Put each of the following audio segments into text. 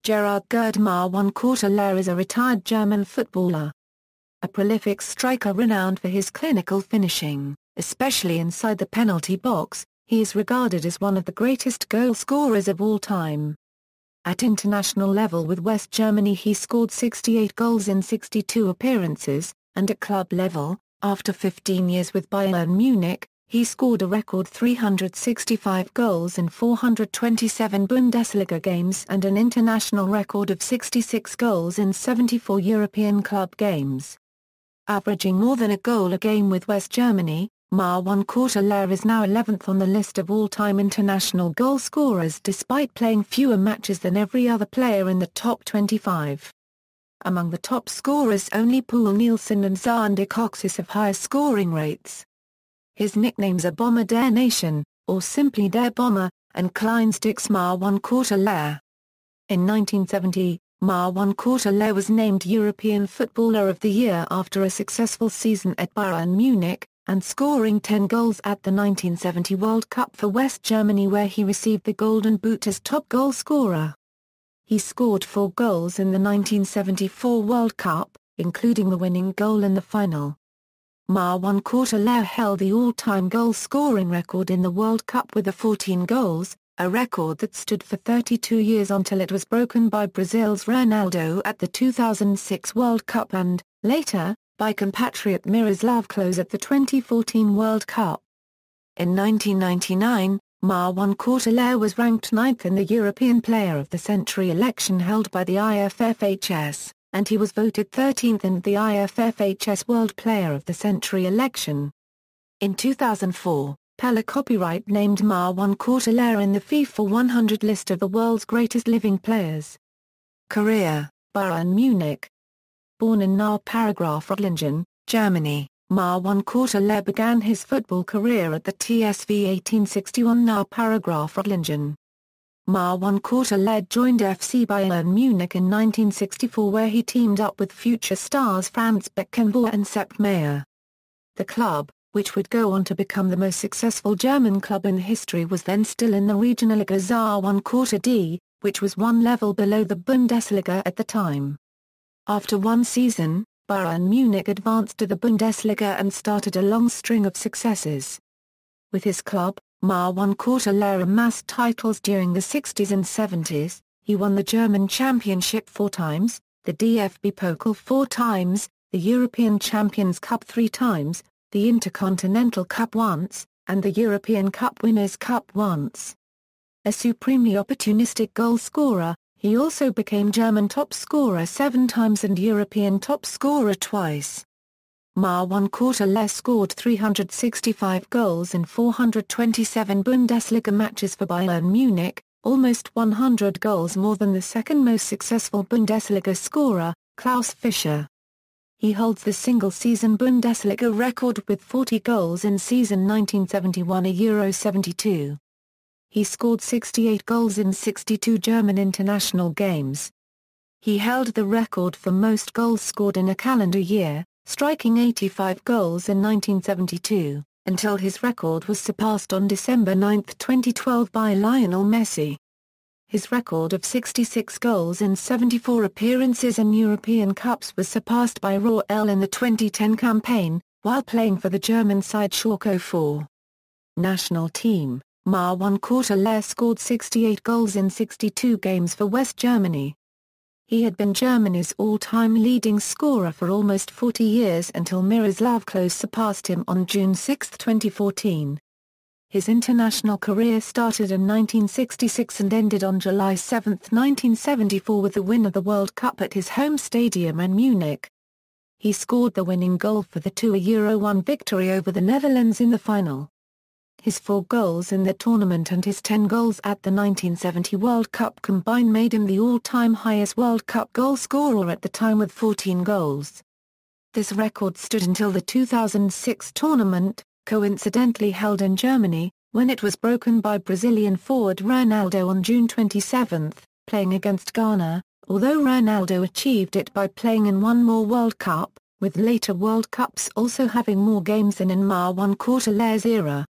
Gerd Müller is a retired German footballer. A prolific striker renowned for his clinical finishing, especially inside the penalty box, he is regarded as one of the greatest goal scorers of all time. At international level with West Germany he scored 68 goals in 62 appearances, and at club level, after 15 years with Bayern Munich, he scored a record 365 goals in 427 Bundesliga games and an international record of 66 goals in 74 European club games. Averaging more than a goal a game with West Germany, Müller is now 11th on the list of all-time international goal scorers despite playing fewer matches than every other player in the top 25. Among the top scorers only Poul, Nielsen and Sándor Kocsis have higher scoring rates. His nicknames are Bomber der Nation, or simply Der Bomber, and Kleinstücks Müller. In 1970, Müller was named European Footballer of the Year after a successful season at Bayern Munich, and scoring 10 goals at the 1970 World Cup for West Germany where he received the Golden Boot as top goal scorer. He scored 4 goals in the 1974 World Cup, including the winning goal in the final. Müller held the all-time goal-scoring record in the World Cup with 14 goals, a record that stood for 32 years until it was broken by Brazil's Ronaldo at the 2006 World Cup and, later, by compatriot Miroslav Klose at the 2014 World Cup. In 1999, Müller was ranked 9th in the European Player of the Century election held by the IFFHS, and he was voted 13th in the IFFHS World Player of the Century election. In 2004, Poul copyright named Müller in the FIFA 100 list of the world's greatest living players. Career: Bayern Munich. Born in Nahe-Reutlingen, Germany, Müller began his football career at the TSV 1861 Nahe-Reutlingen. Müller joined FC Bayern Munich in 1964 where he teamed up with future stars Franz Beckenbauer and Sepp Maier. The club, which would go on to become the most successful German club in history, was then still in the Regionalliga SSa D, which was one level below the Bundesliga at the time. After one season, Bayern Munich advanced to the Bundesliga and started a long string of successes. With his club, Müller amassed titles during the 60s and 70s. He won the German Championship 4 times, the DFB Pokal 4 times, the European Champions Cup 3 times, the Intercontinental Cup once, and the European Cup Winners' Cup once. A supremely opportunistic goal scorer, he also became German top scorer 7 times and European top scorer twice. Müller scored 365 goals in 427 Bundesliga matches for Bayern Munich, almost 100 goals more than the second most successful Bundesliga scorer, Klaus Fischer. He holds the single-season Bundesliga record with 40 goals in season 1971-72. He scored 68 goals in 62 German international games. He held the record for most goals scored in a calendar year, striking 85 goals in 1972, until his record was surpassed on December 9, 2012 by Lionel Messi. His record of 66 goals in 74 appearances in European Cups was surpassed by Roel in the 2010 campaign, while playing for the German side Schalke 04. National team: Müller scored 68 goals in 62 games for West Germany. He had been Germany's all-time leading scorer for almost 40 years until Miroslav Klose surpassed him on June 6, 2014. His international career started in 1966 and ended on July 7, 1974 with the win of the World Cup at his home stadium in Munich. He scored the winning goal for the 2-1 victory over the Netherlands in the final. His 4 goals in the tournament and his 10 goals at the 1970 World Cup combined made him the all-time highest World Cup goal scorer at the time with 14 goals. This record stood until the 2006 tournament, coincidentally held in Germany, when it was broken by Brazilian forward Ronaldo on June 27, playing against Ghana, although Ronaldo achieved it by playing in one more World Cup, with later World Cups also having more games than in Müller's era.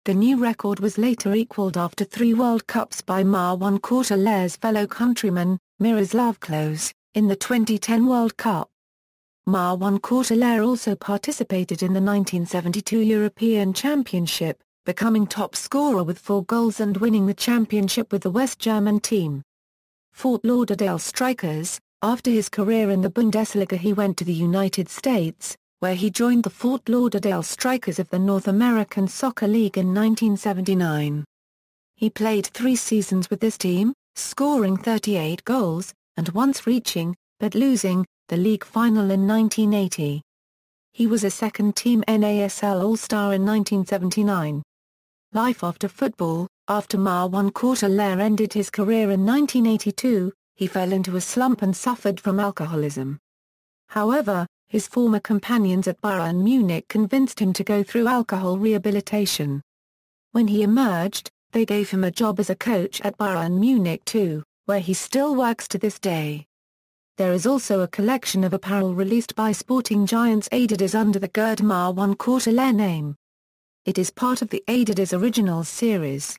The new record was later equalled after 3 World Cups by Müller's fellow countryman, Miroslav Klose, in the 2010 World Cup. Marwan Courteler also participated in the 1972 European Championship, becoming top scorer with 4 goals and winning the championship with the West German team. Fort Lauderdale Strikers. After his career in the Bundesliga he went to the United States, where he joined the Fort Lauderdale Strikers of the North American Soccer League in 1979. He played 3 seasons with this team, scoring 38 goals, and once reaching, but losing, the league final in 1980. He was a second-team NASL All-Star in 1979. Life after football. After Marwan Courteler ended his career in 1982, he fell into a slump and suffered from alcoholism. However, his former companions at Bayern Munich convinced him to go through alcohol rehabilitation. When he emerged, they gave him a job as a coach at Bayern Munich too, where he still works to this day. There is also a collection of apparel released by sporting giants Adidas under the Gerd Marwan Courteler name. It is part of the Adidas Originals series.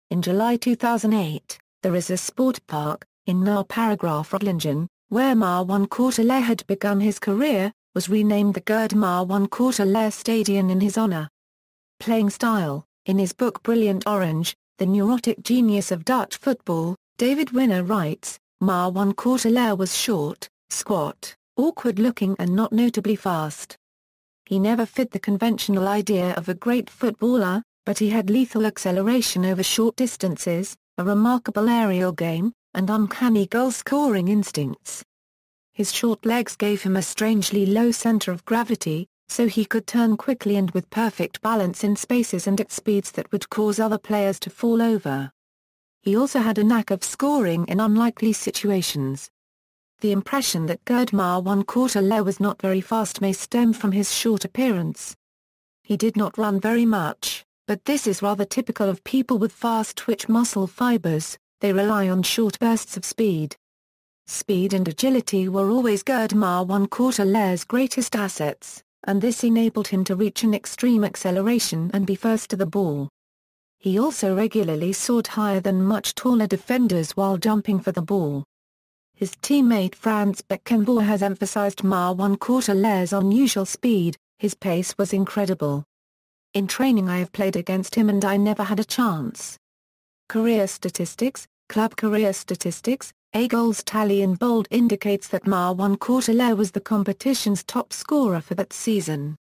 In July 2008, there is a sport park, in Nahr-Paragraph-Reutlingen, where Marwan Courteler had begun his career, was renamed the Gerd Marwan Courteler Stadion in his honor. Playing style. In his book Brilliant Orange, The Neurotic Genius of Dutch Football, David Winner writes, Marwan Courteler was short, squat, awkward-looking and not notably fast. He never fit the conventional idea of a great footballer, but he had lethal acceleration over short distances, a remarkable aerial game, and uncanny goal-scoring instincts. His short legs gave him a strangely low center of gravity, so he could turn quickly and with perfect balance in spaces and at speeds that would cause other players to fall over. He also had a knack of scoring in unlikely situations. The impression that Gerd Marwan Courteler was not very fast may stem from his short appearance. He did not run very much, but this is rather typical of people with fast twitch muscle fibers. They rely on short bursts of speed. Speed and agility were always Gerd Marwan Courteler's greatest assets, and this enabled him to reach an extreme acceleration and be first to the ball. He also regularly soared higher than much taller defenders while jumping for the ball. His teammate Franz Beckenbauer has emphasized Marwan Courteler's unusual speed. His pace was incredible. In training I have played against him and I never had a chance. Career statistics. Club career statistics. A goals tally in bold indicates that Marwan Courteler was the competition's top scorer for that season.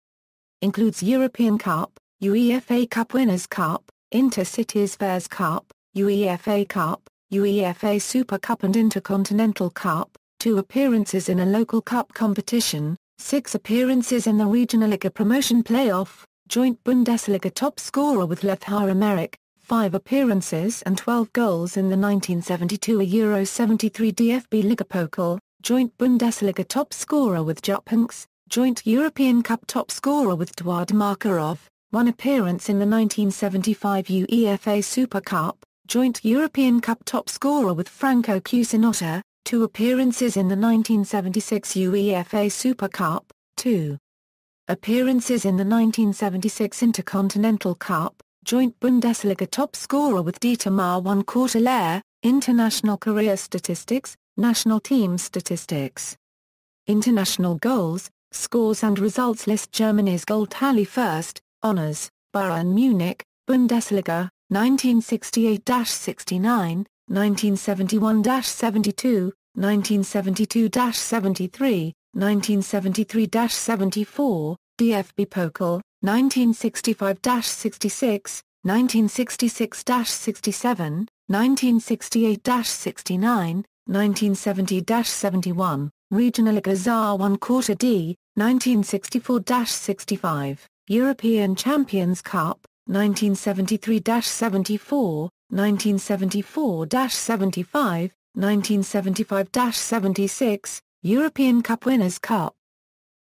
Includes European Cup, UEFA Cup Winners' Cup, Inter-Cities Fairs Cup, UEFA Cup, UEFA Super Cup and Intercontinental Cup, 2 appearances in a local cup competition, 6 appearances in the Regionalliga Promotion Playoff, joint Bundesliga top scorer with Lothar Emmerich, 5 appearances and 12 goals in the 1972 Euro 73 DFB Ligapokal, joint Bundesliga top scorer with Jupp Heynckes, joint European Cup top scorer with Eduard Makarov, 1 appearance in the 1975 UEFA Super Cup, joint European Cup top scorer with Franco Cucinotta, 2 appearances in the 1976 UEFA Super Cup, 2 appearances in the 1976 Intercontinental Cup, joint Bundesliga top scorer with Dieter Marwan Courteler. International career statistics, national team statistics. International goals, scores and results list. Germany's goal tally first. Honors, Bayern Munich, Bundesliga, 1968-69, 1971-72, 1972-73, 1973-74, DFB Pokal, 1965-66, 1966-67, 1968-69, 1970-71, Regionalliga Saar 1 Quarter D, 1964-65, European Champions Cup, 1973-74, 1974-75, 1975-76, European Cup Winners' Cup,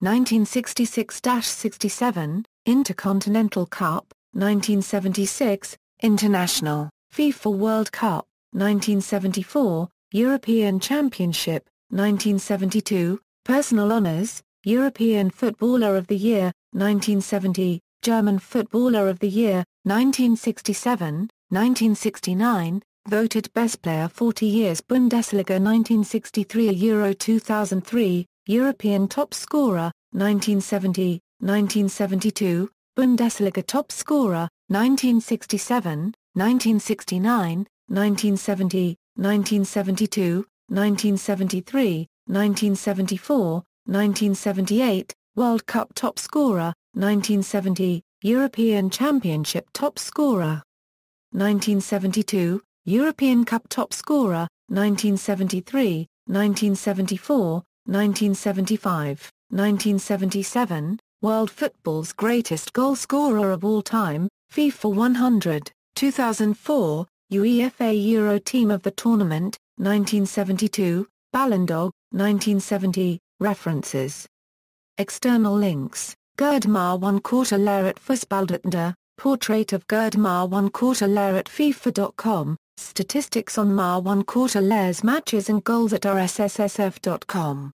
1966-67, Intercontinental Cup, 1976, International, FIFA World Cup, 1974, European Championship, 1972, Personal Honours, European Footballer of the Year, 1970, German Footballer of the Year, 1967, 1969, Voted Best Player 40 years Bundesliga 1963 Euro 2003, European Top Scorer, 1970, 1972, Bundesliga Top Scorer, 1967, 1969, 1970, 1972, 1973, 1974, 1978, World Cup Top Scorer, 1970, European Championship Top Scorer. 1972, European Cup Top Scorer, 1973, 1974, 1975, 1977, World Football's Greatest Goal Scorer of All Time, FIFA 100, 2004, UEFA Euro Team of the Tournament, 1972, Ballon d'Or, 1970, References. External links, Gerd Müller 1/4 ́ Fußballdaten, Portrait of Gerd Müller 1/4 ́ FIFA.com, Statistics on Müller 1/4 ́'s matches and goals at rssf.com.